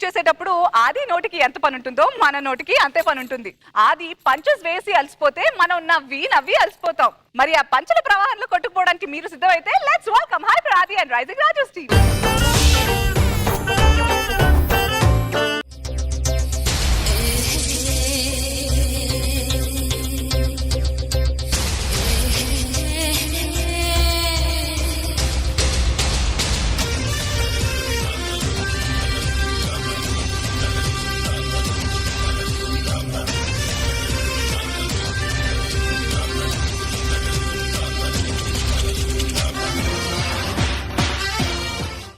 Lift చేసేటప్పుడు ఆది నోటికి ఎంత పని ఉంటుందో మన నోటికి అంతే పని ఉంటుంది. ఆది పంచెస్ వేసి అలసిపోతే మనం నవ్వి అలసిపోతాం. మరి ఆ పంచల ప్రవాహంలో కొట్టుకుపోవడానికి మీరు సిద్ధమైతే లెట్స్ వెల్కమ్ హైపర్ ఆది అండ్ రైజింగ్ రాజు టీమ్.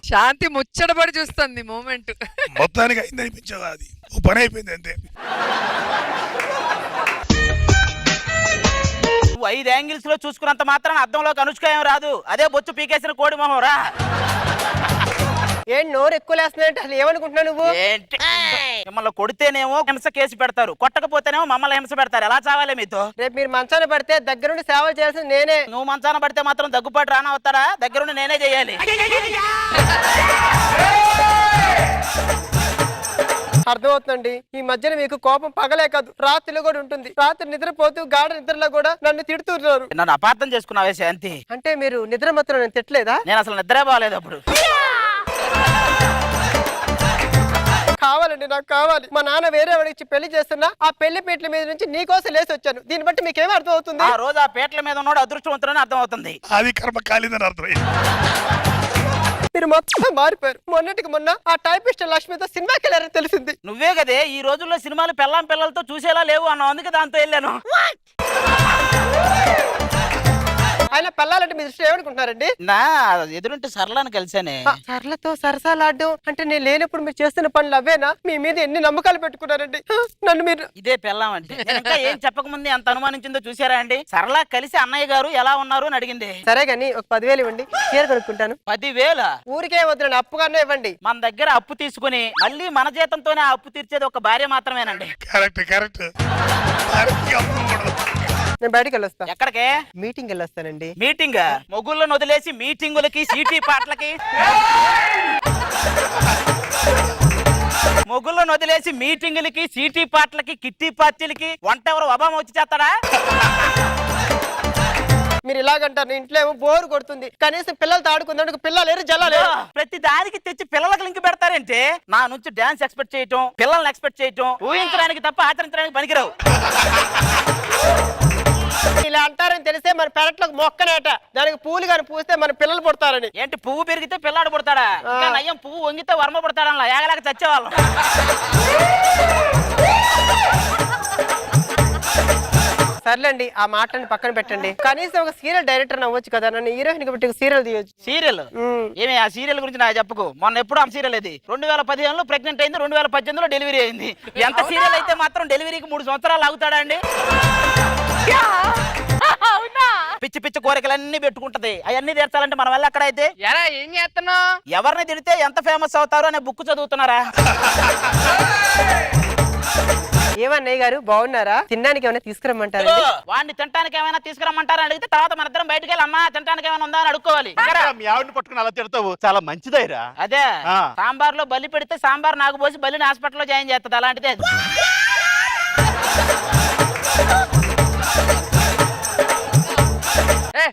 శాంతి ముచ్చటపడి చూస్తుంది మూమెంట్. మొత్తానికి అయింది అనిపించదు, అది ఓ పని అయిపోయింది అంతే. 5 యాంగిల్స్ లో చూసుకున్నంత మాత్రం అద్దంలోకి అనుష్క ఏం రాదు. అదే బొచ్చు పీకేసిన కోడి మొహం రా. ఏం నోరు ఎక్కువ లేస్తున్నాయంటే అసలు ఏమనుకుంటున్నావు నువ్వు? ఏంటి మిమ్మల్ని కొడితేనేమో హింస కేసు పెడతారు, కొట్టకపోతేనేమో మమ్మల్ని హింస పెడతారు. ఎలా చావాలి మీతో? రేపు మీరు మంచాన పడితే దగ్గరుండి సేవ చేయాల్సింది నేనే. నువ్వు మంచాన పడితే మాత్రం దగ్గుపాటు రానా వస్తారా? దగ్గరుండి నేనే చేయాలి. అర్థమవుతుందండి. ఈ మధ్యన మీకు కోపం పగలే కాదు రాత్రిలో కూడా ఉంటుంది. రాత్రి నిద్రపోతూ గాఢ నిద్రలో కూడా నన్ను తిడుతున్నారు. నన్ను అపార్థం చేసుకున్నావే శాంతి. అంటే మీరు నిద్ర మాత్రం నేను తిట్టలేదా? నేను అసలు నిద్రే బాగాలేదు అప్పుడు. కావాలండి, నాకు కావాలి. మా నాన్న వేరే వాడికి పెళ్లి చేస్తున్నా ఆ పెళ్లి పీటల మీద నుంచి నీకోసం లేసి వచ్చాను. దీన్ని బట్టి మీకేమో అర్థం అవుతుంది? ఆ రోజు ఆ పీటల మీద ఉన్నాడు అదృష్టవంతుడని అర్థం అవుతుంది. అది కర్మ కాలిందని అర్థమైంది. మీరు మొత్తం మారిపోయారు. మొన్నటికి మొన్న ఆ టైపిస్ట్ లక్ష్మితో సినిమాకి వెళ్ళారని తెలిసింది. నువ్వే కదే ఈ రోజుల్లో సినిమాలు పెళ్ళాం పిల్లలతో చూసేలా లేవు అన్నావు, అందుకే దాంతో వెళ్ళాను. ఆయన పెళ్ళాలంటే మీ దృష్టి ఏమనుకుంటున్నారండి? నా ఎదురుంటే సరళని కలిసానే. సరళతో సరసాలాడ్డం అంటే నేను లేనప్పుడు మీరు చేస్తున్న పనులు అవేనా? మీ మీద ఎన్ని నమ్మకాలు పెట్టుకున్నారండి. నన్ను మీరు ఇదే పెళ్ళాం అంటే ఇంకా ఏం చెప్పకముందే ఎంత అనుమానించిందో చూసారా అండి? సరళ కలిసి అన్నయ్య గారు ఎలా ఉన్నారు అని అడిగింది. సరే గాని ఒక 10,000 ఇవ్వండి, చీర కొనుక్కుంటాను. 10,000? ఊరికే వద్దండి, అప్పుగానే ఇవ్వండి. మన దగ్గర అప్పు తీసుకుని మళ్ళీ మన జీతంతోనే ఆ అప్పు తీర్చేది ఒక భార్య మాత్రమేనండి. కరెక్ట్. నేను బయటికి వెళ్ళొస్తా. ఎక్కడికే? మీటింగ్ వెళ్ళొస్తానండి. మీటింగ్? మొగుళ్ళను వదిలేసి మీటింగులకి సీటీ పాటలకి, మొగుళ్ళను వదిలేసి మీటింగులకి సీటీ పాటలకి కిట్టి పార్టీలకి వంట ఎవరు ఒబామా వచ్చి చేస్తాడా? మీరు ఇలాగంటారు. ఇంట్లో ఏమో బోరు కొడుతుంది, కనీసం పిల్లలతో ఆడుకుందాం పిల్లలు లేరు, జల్ల లేరు. ప్రతి దానికి తెచ్చి పిల్లలకు లింక్ పెడతారంటే నా నుంచి డాన్స్ ఎక్స్పెక్ట్ చేయటం, పిల్లల్ని ఎక్స్పెక్ట్ చేయటం ఊహించడానికి తప్ప ఆచరించడానికి పనికిరావు. ఇలా అంటారని తెలిస్తే మన పెరట్లకు మొక్కనేట, దానికి పూలు కానీ పూస్తే మన పిల్లలు పుడతారని. ఏంటి పువ్వు పెరిగితే పిల్లాడు పుడతాడా? ఇంకా నయ్యం పువ్వు వంగితే వర్మ పుడతాడలా ఏగలేక చచ్చేవాళ్ళం. సర్లేండి, ఆ మాటని పక్కన పెట్టండి. కనీసం ఒక సీరియల్ డైరెక్టర్ అవ్వచ్చు కదా, నన్ను హీరోయిన్ కాబట్టి సీరియల్ తీయొచ్చు. సీరియల్ ఏమి? ఆ సీరియల్ గురించి నాకు చెప్పుకో. మొన్న ఎప్పుడు ఆ సీరియల్ ఇది 2015లో ప్రెగ్నెంట్ అయింది, 2018లో డెలివరీ అయింది. ఎంత సీరియల్ అయితే మాత్రం డెలివరీకి 3 సంవత్సరాలు ఆగుతాడా అండి? పిచ్చి పిచ్చి కోరికలన్నీ పెట్టుకుంటది. అవన్నీ తీర్చాలంటే మన వల్ల అక్కడైతే ఏం చేస్తున్నావు? ఎవరిని తిడితే ఎంత ఫేమస్ అవుతారో అనే బుక్ చదువుతున్నారా? ఏమన్నయ్య గారు బాగున్నారా? తినడానికి ఏమైనా తీసుకురమ్మంటారా? వాడిని తినడానికి ఏమైనా తీసుకురమ్మంటారా అడిగితే తర్వాత మన ఇద్దరం బయటకు వెళ్ళి అమ్మా తినడానికి ఏమైనా ఉందా అని అడుక్కోవాలి. మీ ఆవిడని పట్టుకుని అలా తిడతావు, చాలా మంచిదైరా. అదే సాంబార్ లో బల్లి పెడితే సాంబార్ నాకు పోసి బల్లిని హాస్పిటల్లో జాయిన్ చేస్తుంది, అలాంటిదే.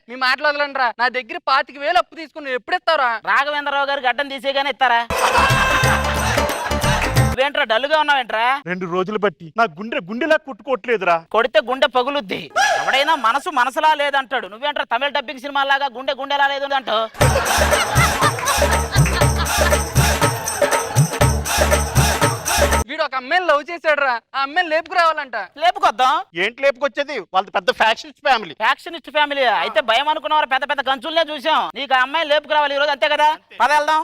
మీ మాటలు వదలండి రా. నా దగ్గర 25,000 అప్పు తీసుకుని ఎప్పుడు ఇస్తావురా? రాఘవేంద్రరావు గారు గడ్డం తీసేగానే ఇస్తారా? నువ్వేంట్రా డల్లుగా ఉన్నావేంట్రా? 2 రోజులు బట్టి నా గుండెలా కుట్టుకోవట్లేదురా. కొడితే గుండె పగులుద్ది. ఎవడైనా మనసులా లేదంటాడు. నువ్వేంట్రా తమిళ డబ్బింగ్ సినిమా లాగా గుండెలా లేదు అంటావు? వీడు ఒక అమ్మాయిని లవ్ చేశాడు రా. ఆ అమ్మాయిని లేపుకురావాలంట. లేపుకొద్దాం. ఏంటి లేపుకొచ్చేది? వాళ్ళది పెద్ద ఫ్యాక్షనిస్ట్ ఫ్యామిలీ. ఫ్యాక్షనిస్ట్ ఫ్యామిలీ అయితే భయం అనుకున్నవారు పెద్ద పెద్ద గంచులనే చూసాం. నీకు ఆ అమ్మాయిని లేపుకురావాలి ఈ రోజు, అంతే కదా? పద వెళ్దాం.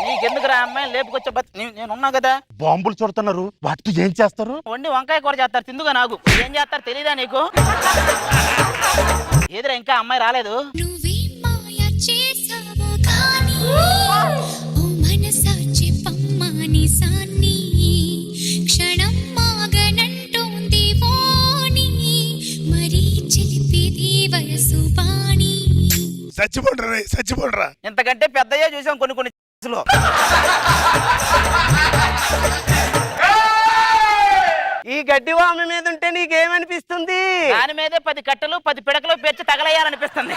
నీకెందుకు రా అమ్మాయిని లేపుకొచ్చే? నేనున్నా కదా. బాంబులు చుడుతున్నారు, వాటితో ఏం చేస్తారు? వండి వంకాయ కూర చేస్తారు, తిందుగా. నాకు ఏం చేస్తారు తెలీదా నీకు? ఏదిరా ఇంకా అమ్మాయి రాలేదు? చచ్చిపోండ్రా. ఇంతకంటే పెద్దయ్యే చూసాం కొన్ని ఈ గడ్డి వామి మీద ఉంటే నీకేమనిపిస్తుంది? దాని మీదే 10 కట్టెలు 10 పిడకలు పేర్చి తగలయ్యాలనిపిస్తుంది.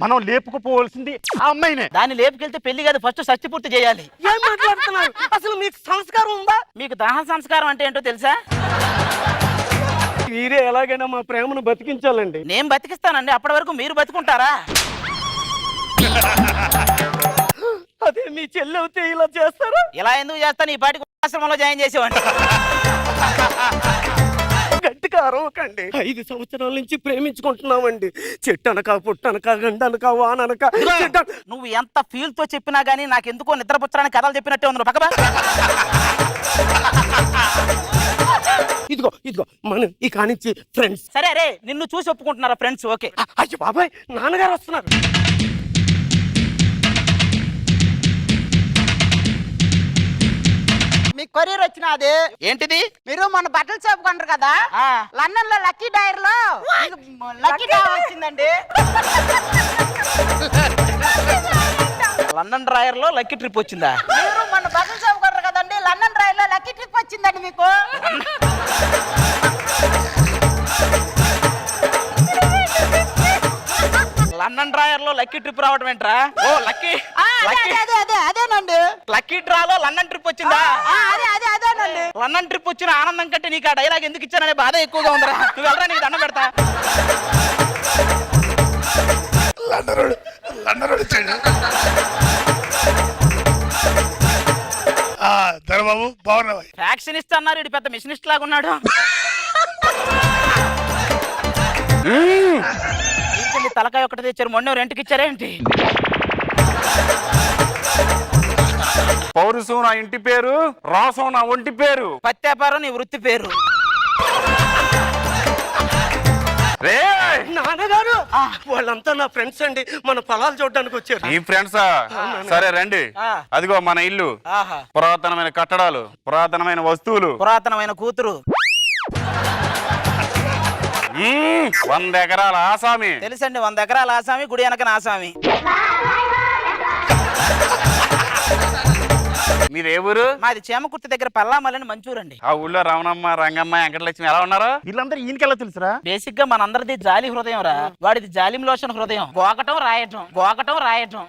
మనం లేపుకుపోవలసింది ఆ అమ్మాయినే. దాన్ని లేపుకెళ్తే పెళ్లి కాదు, ఫస్ట్ షష్టి పూర్తి చేయాలి. ఏం మాట్లాడుతున్నారు? అసలు మీకు సంస్కారం ఉందా? మీకు దహన సంస్కారం అంటే ఏంటో తెలుసా? మీరే ఎలాగైనా మా ప్రేమను బతికించాలండి. నేను బతికిస్తానండి, అప్పటి వరకు మీరు బతుకుంటారా? అదే మీ చెల్లి అవుతే ఇలా చేస్తారా? ఇలా ఎందుకు చేస్తాను, ఈ పాటికి ఆశ్రమంలో జాయిన్ చేసేవాడిని. గట్టిగా అరవకండి. 5 సంవత్సరాల నుంచి ప్రేమించుకుంటున్నామండి. చెట్టనక పుట్టనక గండనక వాననక నువ్వు ఎంత ఫీల్ తో చెప్పినా గానీ నాకు ఎందుకో నిద్రపుచ్చడానికి కథలు చెప్పినట్టే ఉంది. పక్కబా ఇదిగో ఇదిగో మనం ఈ కానించి ఫ్రెండ్స్. సరే రే, నిన్ను చూసి ఒప్పుకుంటున్నారా ఫ్రెండ్స్? ఓకే. అయ్యో బాబాయ్, నాన్నగారు వస్తున్నారు. మీకు కొరియర్ వచ్చినది. ఏంటిది? మీరు మన బట్టల షాప్ కొంటారు కదా, లండన్ లో లక్కీ డైర్ లో లక్కీ డైర్ వచ్చిందండి. లండన్ డ్రాయర్ లో లక్కీ ట్రిప్ వచ్చిందా? మీరు మన బట్టల షాప్ కొంటారు కదండి, లండన్ డ్రైర్ లో లక్కీ ట్రిప్ వచ్చిందండి మీకు. లండన్ డ్రాయర్ లో లక్కీ ట్రిప్ రావడం ఏంట్రా? ఓ లక్కీ అదేనండి. లక్కీ డ్రాలో లండన్ ట్రిప్ వచ్చిందా? అదేనండి. లండన్ ట్రిప్ వచ్చిన ఆనందం కంటే నీకు ఆ డైలాగ్ ఎందుకు ఇచ్చాననే బాధ ఎక్కువగా ఉందిరా. నువ్వు వెళ్ళరా, నీకు దండం పెడతా. లండన్ వచ్చాడు. ధరబాబు బాగున్నావా? ఫ్యాక్షనిస్ట్ అన్నారు, ఇటు పెద్ద మిషనిస్ట్ లాగా ఉన్నాడు. తలకాయ ఒకటి తెచ్చారు, మొన్న రెంట్కి ఇచ్చారేంటి? పౌరుషం నా ఇంటి పేరు, రాసం నా ఒంటి పేరు, పత్యాపారం నీ వృత్తి పేరు. రే నాన్నగారు వాళ్ళంతా నా ఫ్రెండ్స్ అండి. మన పొలాలు చూడడానికి వచ్చారు. ఈ ఫ్రెండ్సా? సరే రండి. అదిగో మన ఇల్లు. ఆహా, పురాతనమైన కట్టడాలు, పురాతనమైన వస్తువులు, పురాతనమైన కూతురు, 100 ఎకరాల ఆసామి. తెలుసండి, 100 ఎకరాల ఆసామి, గుడి వెనక ఆసామి. మీదే ఊరు? మాది చేమకుర్తి దగ్గర పల్లామల్లని మంచూరండి. ఆ ఊళ్ళో రమణమ్మ, రంగమ్మ, వెంకటలక్ష్మి ఎలా ఉన్నారు? వీళ్ళందరూ ఈయనకెలా తెలుసురా? బేసిక్ గా మనందరిది జాలి హృదయం రా, వాడిది జాలిం లోషన్ హృదయం. గోకటం రాయటం, గోకటం రాయటం.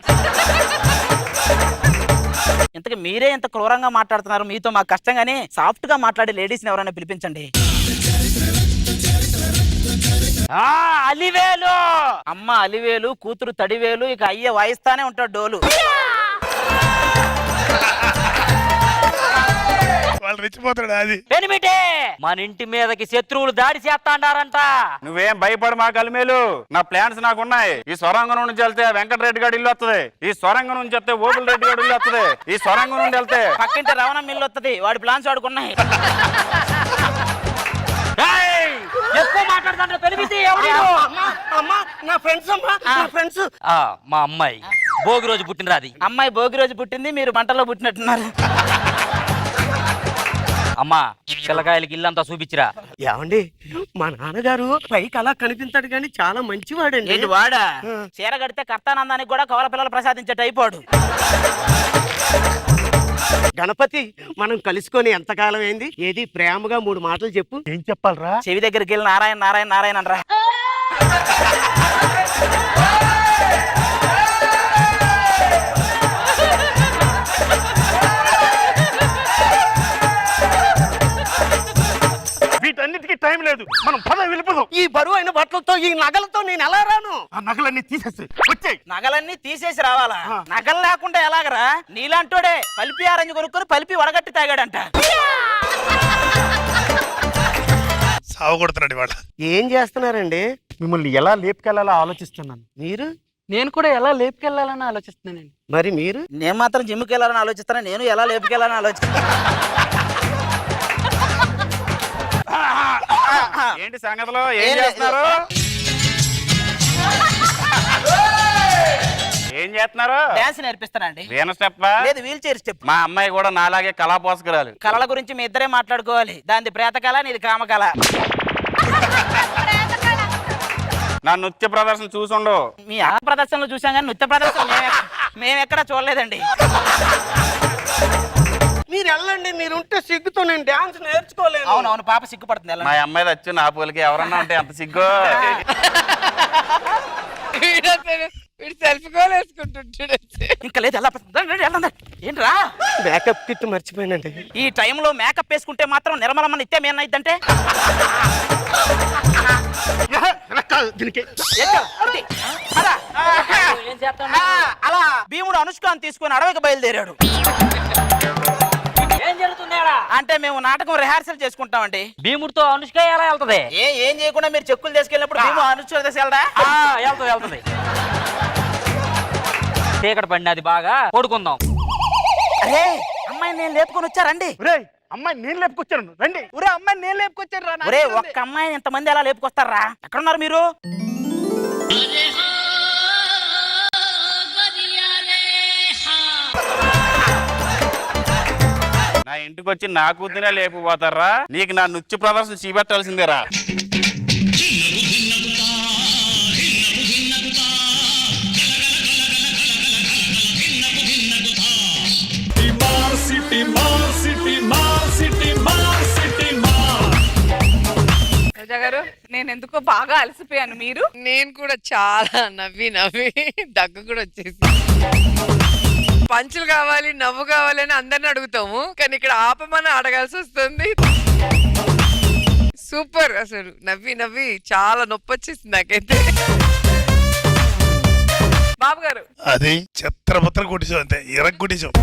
ఇంతకు మీరే ఇంత క్రూరంగా మాట్లాడుతున్నారు. మీతో మాకు కష్టంగానే సాఫ్ట్ గా మాట్లాడే లేడీస్ ని ఎవరైనా పిలిపించండి. అలివేలు అమ్మ, అలివేలు కూతురు తడివేలు, ఇక అయ్య వాయిస్తానే ఉంటాడు డోలు. వాళ్ళు రెచ్చిపోతాడు. అది పెనిమిటే మన ఇంటి మీదకి శత్రువులు దాడి చేస్తాండారంట. నువ్వేం భయపడు మా కలిమేలు, నా ప్లాన్స్ నాకున్నాయి. ఈ సొరంగం నుంచి వెళ్తే వెంకటరెడ్డి గారి ఇల్లు వస్తుంది, ఈ సొరంగం నుంచి వెళ్తే ఓబుల్ రెడ్డి గారి ఇల్లు వస్తుంది, ఈ సొరంగం నుండి వెళ్తే పక్కింటి రవణ మిల్లు వస్తుంది, వాడి ప్లాన్స్ వాడుకున్నాయి. ఎక్కువ మాట్లాడుతుంటే పెనిమిటి అమ్మా నా ఫ్రెండ్స్, అమ్మా నా ఫ్రెండ్స్. మా అమ్మాయి భోగి రోజు పుట్టినరాది. అమ్మాయి భోగి రోజు పుట్టింది, మీరు మంటలో పుట్టినట్టున్నారు. అమ్మా పిల్లకాయలకి ఇల్లంతా చూపించిరా. ఏమండి, మా నాన్నగారు పైకి అలా కనిపించాడు కానీ చాలా మంచివాడండి. ఏంటి వాడా? చీర కడితే కర్తానందానికి కూడా కవల పిల్లలు ప్రసాదించే టైపోడు. గణపతి, మనం కలుసుకొని ఎంతకాలం అయింది? ఏది ప్రేమగా 3 మాటలు చెప్పు. ఏం చెప్పాలరా? చెవి దగ్గరికి వెళ్ళి నారాయణ నారాయణ నారాయణ అనరా. వీటన్నిటికీ టైం లేదు, మనం పద వెళ్ళిపోదాం. ఈ బరువు అయిన బట్టలతో, ఈ నగలతో నేను ఎలా రాను? ఆ నగలన్నీ తీసేసి వచ్చాయి. నగలన్నీ తీసేసి రావాలా? నగలు లేకుండా ఎలాగరా? నీలాంటోడే పలిపి ఆరెంజ్ కొనుక్కొని పలిపి వడగట్టి తాగాడంట. సాగు కొడుతున్నాడు వాళ్ళ. ఏం చేస్తున్నారండి? మిమ్మల్ని ఎలా లేపుకెళ్ళాలో ఆలోచిస్తున్నాను. మీరు? నేను కూడా ఎలా లేపుకెళ్ళాలని ఆలోచిస్తున్నానండి. మరి మీరు? నేను మాత్రం జిమ్కి వెళ్ళాలని ఆలోచిస్తాను, నేను ఎలా లేపుకెళ్ళాలని ఆలోచిస్తాను. ఏంటి సంగతిలో ఏం చేస్తున్నారు? ఏం చేస్తున్నారు? డాన్స్ నేర్పిస్తానండి. వీణ స్టెప్? లేదు, వీల్ చైర్ స్టెప్. మా అమ్మాయి కూడా నాలాగే కళా పోషకురాలు. కళల గురించి మీ ఇద్దరే మాట్లాడుకోవాలి. దానిది ప్రేత కళ, నీది కామకళ. నా నృత్య ప్రదర్శన చూసుండు. మీ ఆ ప్రదర్శనలు చూసాం కానీ నృత్య ప్రదర్శన మేము ఎక్కడ చూడలేదండి. మీరు వెళ్ళండి, మీరు ఉంటే సిగ్గుతో నేను డాన్స్ నేర్చుకోలేను. అవునవును, పాప సిగ్గుపడుతుంది. మా అమ్మాయి వచ్చి నా పోలికి ఎవరన్నా అంటే ఎంత సిగ్గు. వీడు సెల్ఫీ గోల్ వేసుకుంటుంటాడు. ఇంకా లేదు, ఏంట్రా బ్యాకప్ కిట్ మర్చిపోయానండి. ఈ టైంలో మేకప్ వేసుకుంటే మాత్రం నిర్మలమ్మ నిత్యం ఏమైందంటే దీనికి ఏం చేస్తాం? అలా భీముడు అనుష్కాన్ని తీసుకొని అడవికి బయలుదేరాడు. ఏం జరుగుతుందేడా? అంటే మేము నాటకం రిహార్సల్ చేసుకుంటామండి. భీముడితో అనుష్క ఎలా వెళ్తది? ఏం చేయకుండా మీరు చెక్కులు తీసుకెళ్ళినప్పుడు భీము అనుష్క తీసుకెళ్ళడా? వెళ్తది. చీకటి పడినది బాగా పడుకుందాం. అరే అమ్మాయి నేను లేపుకొని వచ్చారండి. ఒరేయ్, అమ్మాయి నేను లేపుకొచ్చాను రండి. ఒరే అమ్మాయి నేను లేపుకొచ్చాను రా. ఒరే ఒక్క అమ్మాయిని ఎంతమంది ఎలా లేపుకొస్తారా? ఎక్కడున్నారు మీరు? నా ఇంటికి వచ్చి నా కూతునే లేకపోతారా? నీకు నా నృత్య ప్రదర్శన చూపెట్టాల్సిందేరా. రోజా గారు, నేను ఎందుకో బాగా అలసిపోయాను. మీరు? నేను కూడా చాలా నవ్వి దగ్గు కూడా వచ్చేసి. పంచులు కావాలి, నవ్వు కావాలి అని అందరిని అడుగుతాము, కానీ ఇక్కడ ఆపమని అడగాల్సి వస్తుంది. సూపర్, అసలు నవ్వి చాలా నొప్పి వచ్చేసింది నాకైతే. బాబు గారు, అది చెత్త కొట్టించావు, అంతే ఇరగ కొట్టించావు.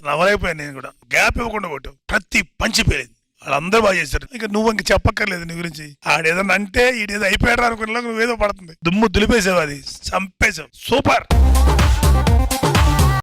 నవ్వలేకపోయాను నేను కూడా. గ్యాప్ ఇవ్వకుండా కొట్టావు. ప్రతి పంచి పేలింది. వాళ్ళందరూ బాగా చేశారు. ఇంకా నువ్వు ఇంక చెప్పక్కర్లేదు నీ గురించి. ఆడేదన్నా అంటే ఈడేదో అయిపోయాడు అనుకున్నా నువ్వేదో పడుతుంది. దుమ్ము దులిపేసావు, అది చంపేశావు. సూపర్.